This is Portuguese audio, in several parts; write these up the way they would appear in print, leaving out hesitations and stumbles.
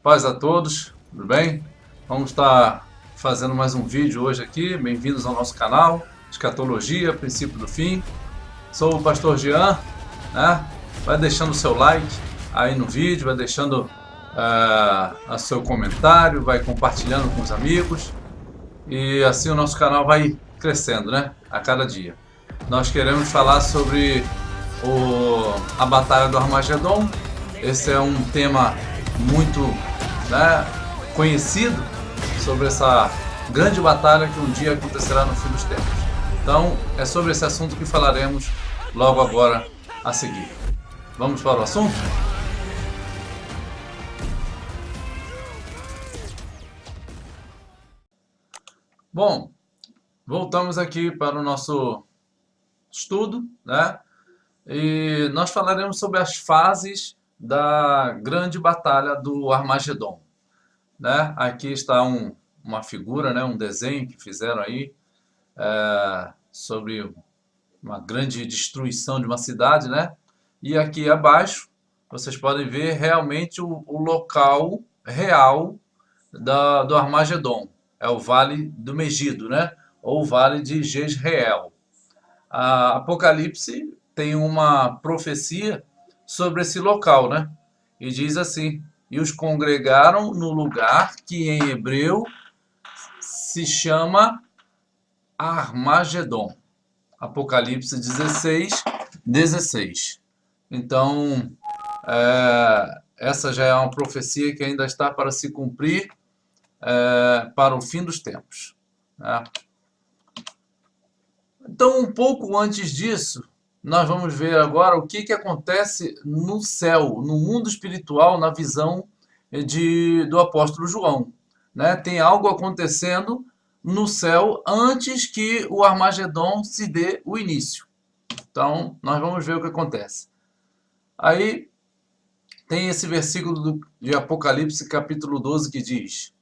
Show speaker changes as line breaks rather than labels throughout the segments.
Paz a todos, tudo bem? Vamos estar fazendo mais um vídeo hoje aqui. Bem-vindos ao nosso canal Escatologia, Princípio do Fim. Sou o pastor Jean, né? Vai deixando o seu like aí no vídeo, vai deixando o seu comentário, vai compartilhando com os amigos e assim o nosso canal vai crescendo, né? A cada dia. Nós queremos falar sobre a Batalha do Armagedon. Esse é um tema muito, né, conhecido sobre essa grande batalha que um dia acontecerá no fim dos tempos. Então, é sobre esse assunto que falaremos logo agora a seguir. Vamos para o assunto? Bom, voltamos aqui para o nosso estudo, né? E nós falaremos sobre as fases da grande batalha do Armagedon, né? Aqui está uma figura, né? Um desenho que fizeram aí sobre uma grande destruição de uma cidade, né? E aqui abaixo vocês podem ver realmente o local real do Armagedon. É o Vale do Megido, né? Ou o Vale de Jezreel. A Apocalipse tem uma profecia sobre esse local, né? E diz assim: e os congregaram no lugar que em hebreu se chama Armagedon. Apocalipse 16, 16. Então, essa já é uma profecia que ainda está para se cumprir para o fim dos tempos, né? Então, um pouco antes disso, nós vamos ver agora o que acontece no céu, no mundo espiritual, na visão do apóstolo João, né? Tem algo acontecendo no céu antes que o Armagedon se dê o início. Então, nós vamos ver o que acontece. Aí, tem esse versículo de Apocalipse, capítulo 12, que diz: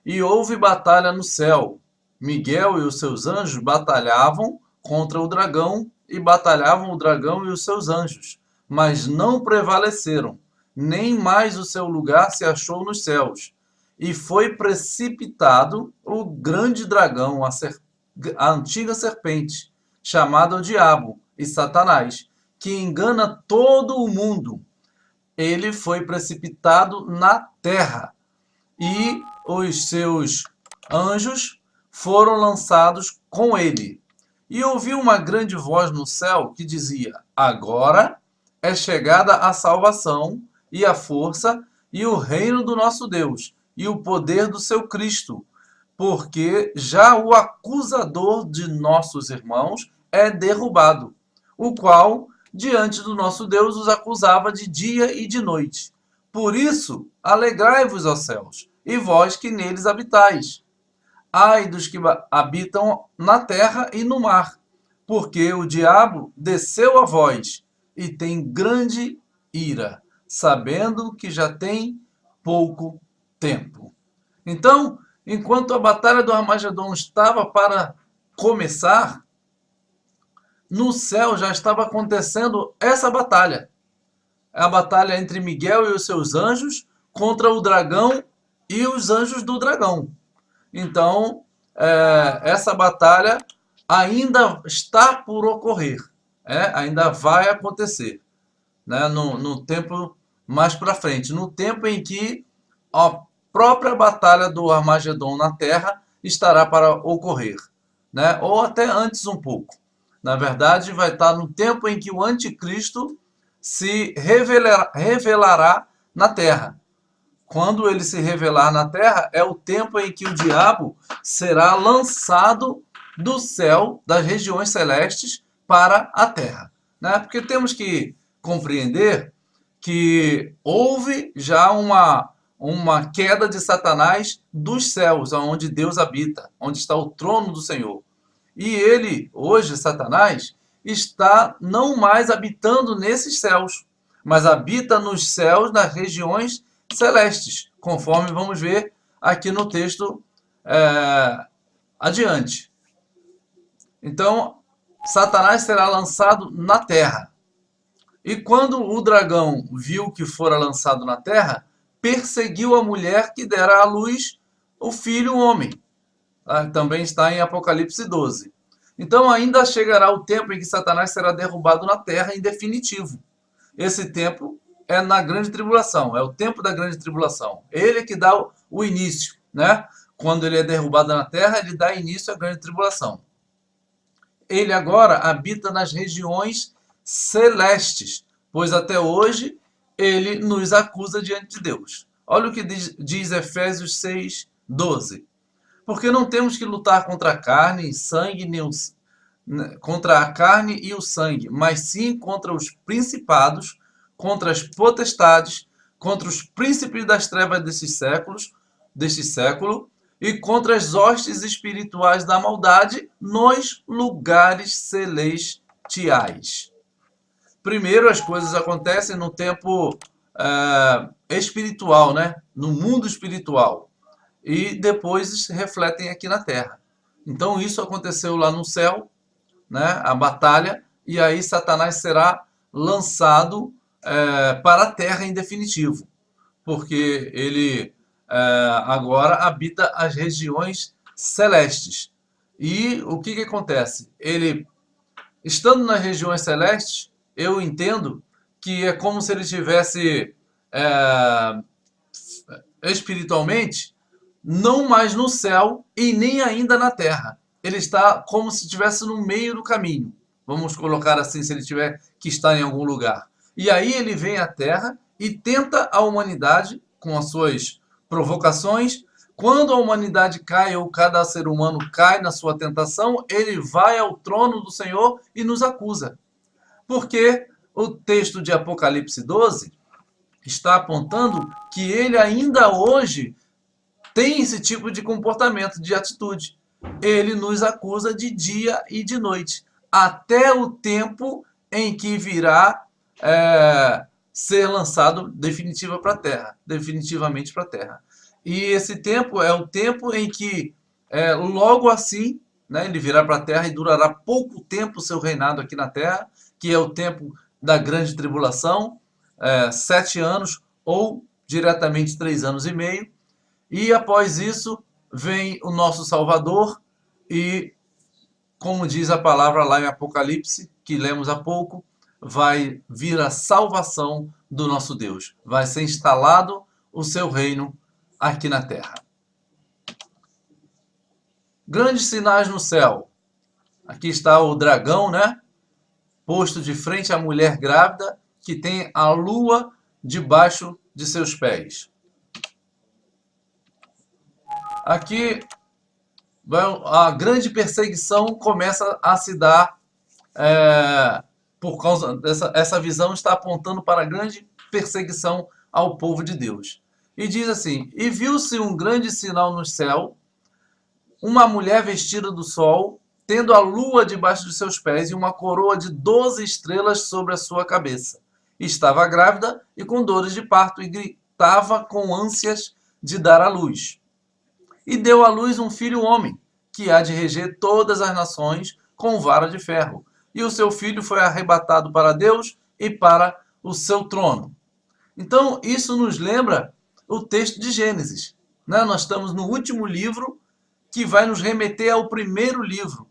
e houve batalha no céu. Miguel e os seus anjos batalhavam contra o dragão, e batalhavam o dragão e os seus anjos, mas não prevaleceram, nem mais o seu lugar se achou nos céus. E foi precipitado o grande dragão, a antiga serpente, chamada o Diabo e Satanás, que engana todo o mundo. Ele foi precipitado na terra, e os seus anjos foram lançados com ele. E ouvi uma grande voz no céu que dizia: agora é chegada a salvação e a força e o reino do nosso Deus e o poder do seu Cristo, porque já o acusador de nossos irmãos é derrubado, o qual diante do nosso Deus os acusava de dia e de noite. Por isso, alegrai-vos, ó céus, e vós que neles habitais. Ai dos que habitam na terra e no mar, porque o diabo desceu a vós e tem grande ira, sabendo que já tem pouco tempo. Então, enquanto a batalha do Armagedon estava para começar, no céu já estava acontecendo essa batalha. É a batalha entre Miguel e os seus anjos contra o dragão e os anjos do dragão. Então, essa batalha ainda está por ocorrer, ainda vai acontecer, né, no tempo mais para frente, no tempo em que a própria batalha do Armagedon na Terra estará para ocorrer, né, ou até antes um pouco. Na verdade, vai estar no tempo em que o anticristo se revelará na Terra. Quando ele se revelar na terra, é o tempo em que o diabo será lançado do céu, das regiões celestes, para a terra, né? Porque temos que compreender que houve já uma queda de Satanás dos céus, onde Deus habita, onde está o trono do Senhor. E ele, hoje, Satanás, está não mais habitando nesses céus, mas habita nos céus, nas regiões celestes, conforme vamos ver aqui no texto adiante. Então, Satanás será lançado na terra. E quando o dragão viu que fora lançado na terra, perseguiu a mulher que dera à luz o filho homem. Também está em Apocalipse 12. Então ainda chegará o tempo em que Satanás será derrubado na terra em definitivo. Esse tempo é na grande tribulação, é o tempo da grande tribulação. Ele é que dá o início, né? Quando ele é derrubado na terra, ele dá início à grande tribulação. Ele agora habita nas regiões celestes, pois até hoje ele nos acusa diante de Deus. Olha o que diz Efésios 6, 12. Porque não temos que lutar contra a carne e sangue, contra a carne e o sangue, mas sim contra os principados, contra as potestades, contra os príncipes das trevas deste século, e contra as hostes espirituais da maldade nos lugares celestiais. Primeiro, as coisas acontecem no tempo espiritual, né? No mundo espiritual. E depois se refletem aqui na terra. Então isso aconteceu lá no céu, né? A batalha, e aí Satanás será lançado para a terra em definitivo, porque ele agora habita as regiões celestes. E o que acontece? Ele, estando nas regiões celestes, eu entendo que é como se ele estivesse espiritualmente não mais no céu e nem ainda na terra. Ele está como se estivesse no meio do caminho. Vamos colocar assim, se ele tiver que estar em algum lugar. E aí ele vem à terra e tenta a humanidade com as suas provocações. Quando a humanidade cai ou cada ser humano cai na sua tentação, ele vai ao trono do Senhor e nos acusa. Porque o texto de Apocalipse 12 está apontando que ele ainda hoje tem esse tipo de comportamento, de atitude. Ele nos acusa de dia e de noite, até o tempo em que virá ser lançado definitivamente para a Terra. E esse tempo é o tempo em que, logo assim, né, ele virá para a Terra e durará pouco tempo o seu reinado aqui na Terra, que é o tempo da grande tribulação, 7 anos ou diretamente 3 anos e meio. E após isso vem o nosso Salvador e, como diz a palavra lá em Apocalipse, que lemos há pouco, vai vir a salvação do nosso Deus. Vai ser instalado o seu reino aqui na terra. Grandes sinais no céu. Aqui está o dragão, né? Posto de frente à mulher grávida, que tem a lua debaixo de seus pés. Aqui a grande perseguição começa a se dar por causa dessa essa visão está apontando para a grande perseguição ao povo de Deus. E diz assim: e viu-se um grande sinal no céu, uma mulher vestida do sol, tendo a lua debaixo de seus pés e uma coroa de 12 estrelas sobre a sua cabeça. Estava grávida e com dores de parto e gritava com ânsias de dar à luz. E deu à luz um filho homem, que há de reger todas as nações com vara de ferro. E o seu filho foi arrebatado para Deus e para o seu trono. Então, isso nos lembra o texto de Gênesis, né? Nós estamos no último livro que vai nos remeter ao primeiro livro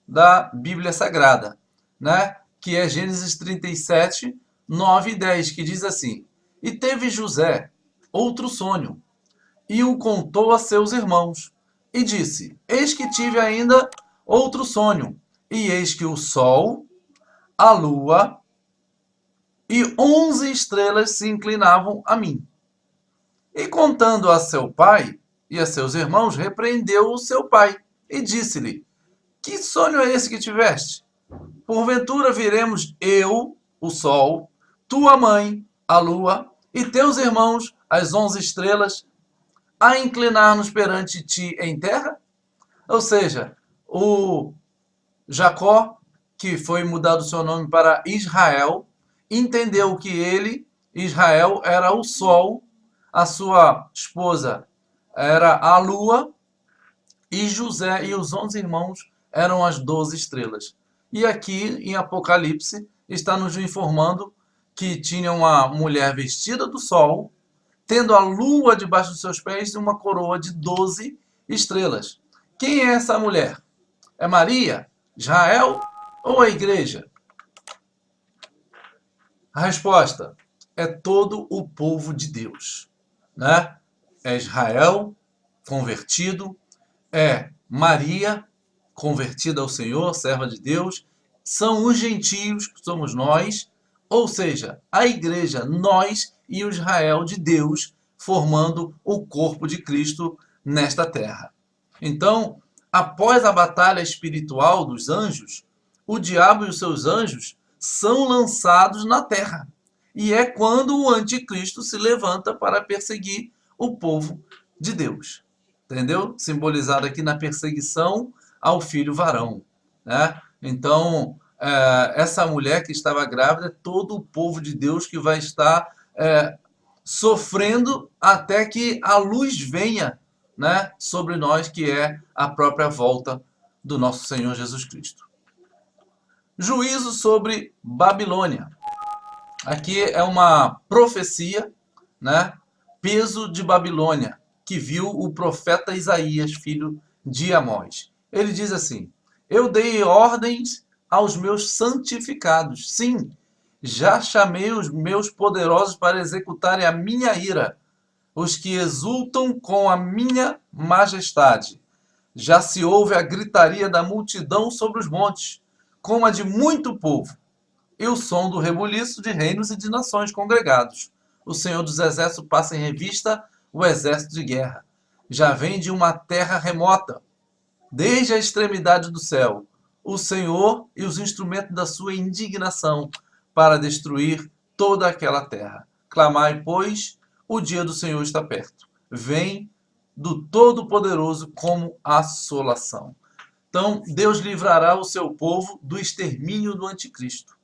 da Bíblia Sagrada, né? Que é Gênesis 37, 9 e 10, que diz assim: e teve José outro sonho, e o contou a seus irmãos, e disse: eis que tive ainda outro sonho, e eis que o sol, a lua e 11 estrelas se inclinavam a mim. E contando a seu pai e a seus irmãos, repreendeu o seu pai, e disse-lhe: que sonho é esse que tiveste? Porventura viremos eu, o sol, tua mãe, a lua, e teus irmãos, as 11 estrelas, a inclinar-nos perante ti em terra? Ou seja, o Jacó, que foi mudado seu nome para Israel, entendeu que ele, Israel, era o sol, a sua esposa era a lua, e José e os 11 irmãos eram as 12 estrelas. E aqui em Apocalipse está nos informando que tinha uma mulher vestida do sol, tendo a lua debaixo dos seus pés e uma coroa de 12 estrelas. Quem é essa mulher? É Maria, Israel ou a igreja? A resposta é todo o povo de Deus, né? É Israel convertido, é Maria convertida ao Senhor, serva de Deus, são os gentios, que somos nós, ou seja, a igreja, nós e o Israel de Deus, formando o corpo de Cristo nesta terra. Então, após a batalha espiritual dos anjos, o diabo e os seus anjos são lançados na terra. E é quando o anticristo se levanta para perseguir o povo de Deus. Entendeu? Simbolizado aqui na perseguição ao filho varão, né? Então, essa mulher que estava grávida é todo o povo de Deus que vai estar sofrendo até que a luz venha, né, sobre nós, que é a própria volta do nosso Senhor Jesus Cristo. Juízo sobre Babilônia. Aqui é uma profecia, né? Peso de Babilônia, que viu o profeta Isaías, filho de Amós. Ele diz assim: eu dei ordens aos meus santificados. Sim, já chamei os meus poderosos para executarem a minha ira, os que exultam com a minha majestade. Já se ouve a gritaria da multidão sobre os montes, como a de muito povo, e o som do rebuliço de reinos e de nações congregados. O Senhor dos Exércitos passa em revista o exército de guerra. Já vem de uma terra remota, desde a extremidade do céu, o Senhor e os instrumentos da sua indignação, para destruir toda aquela terra. Clamai, pois, o dia do Senhor está perto. Vem do Todo-Poderoso como assolação. Então, Deus livrará o seu povo do extermínio do anticristo,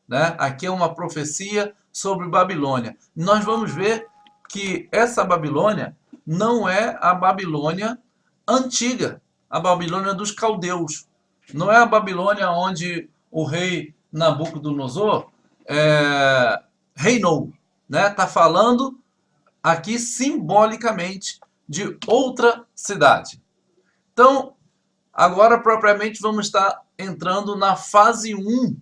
né? Aqui é uma profecia sobre Babilônia. Nós vamos ver que essa Babilônia não é a Babilônia antiga, a Babilônia dos caldeus. Não é a Babilônia onde o rei Nabucodonosor reinou, né? Está falando aqui simbolicamente de outra cidade. Então, agora propriamente vamos estar entrando na fase 1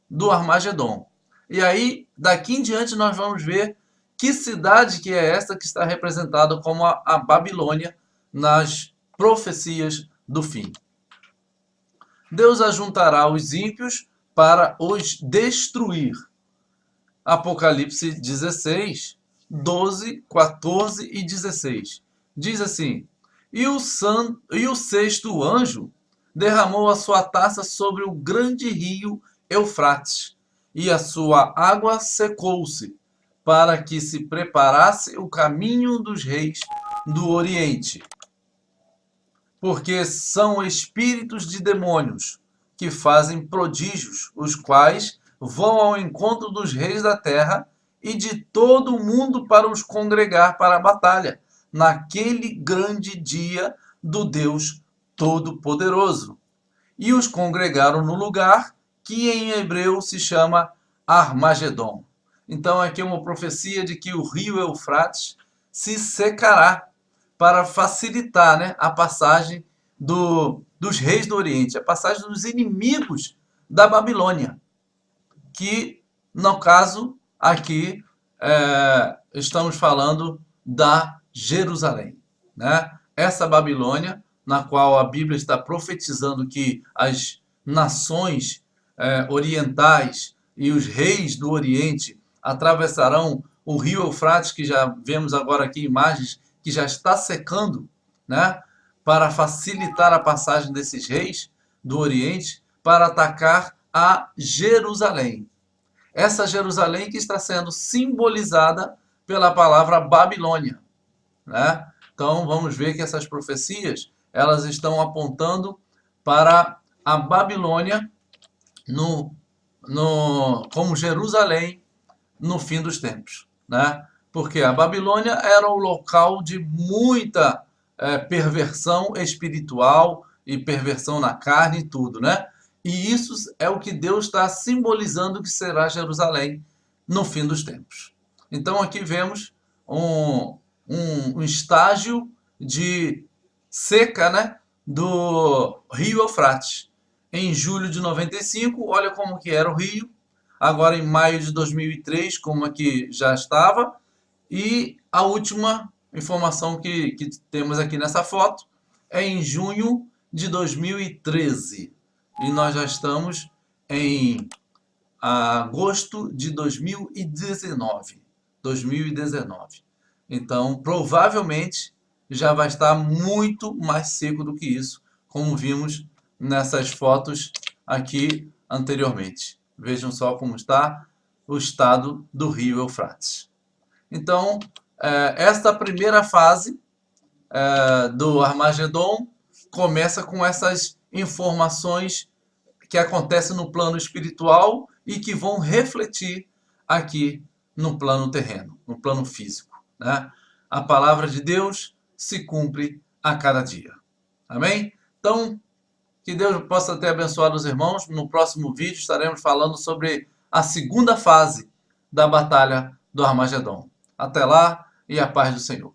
do Armagedon. E aí, daqui em diante, nós vamos ver que cidade que é essa que está representada como a Babilônia nas profecias do fim. Deus ajuntará os ímpios para os destruir. Apocalipse 16, 12, 14 e 16. Diz assim: e o sexto anjo derramou a sua taça sobre o grande rio Eufrates, e a sua água secou-se, para que se preparasse o caminho dos reis do Oriente. Porque são espíritos de demônios que fazem prodígios, os quais vão ao encontro dos reis da terra e de todo o mundo para os congregar para a batalha, naquele grande dia do Deus Todo-Poderoso. E os congregaram no lugar que em hebreu se chama Armagedon. Então aqui é uma profecia de que o rio Eufrates se secará para facilitar, né, a passagem dos reis do Oriente, a passagem dos inimigos da Babilônia, que, no caso, aqui estamos falando da Jerusalém, né? Essa Babilônia, na qual a Bíblia está profetizando que as nações orientais e os reis do Oriente atravessarão o rio Eufrates, que já vemos agora aqui imagens que já está secando, né? Para facilitar a passagem desses reis do Oriente para atacar a Jerusalém. Essa Jerusalém que está sendo simbolizada pela palavra Babilônia, né? Então vamos ver que essas profecias elas estão apontando para a Babilônia como Jerusalém no fim dos tempos, né? Porque a Babilônia era o local de muita perversão espiritual e perversão na carne e tudo, né? E isso é o que Deus está simbolizando que será Jerusalém no fim dos tempos. Então aqui vemos um, um estágio de seca, né, do rio Eufrates. Em julho de 95, olha como que era o rio. Agora em maio de 2003, como aqui já estava. E a última informação que temos aqui nessa foto é em junho de 2013. E nós já estamos em agosto de 2019. 2019. Então, provavelmente já vai estar muito mais seco do que isso, como vimos nessas fotos aqui anteriormente. Vejam só como está o estado do rio Eufrates. Então, esta primeira fase do Armagedon começa com essas informações que acontecem no plano espiritual e que vão refletir aqui no plano terreno, no plano físico, né? A palavra de Deus se cumpre a cada dia. Amém? Então, que Deus possa ter abençoado os irmãos. No próximo vídeo estaremos falando sobre a segunda fase da batalha do Armagedon. Até lá e a paz do Senhor.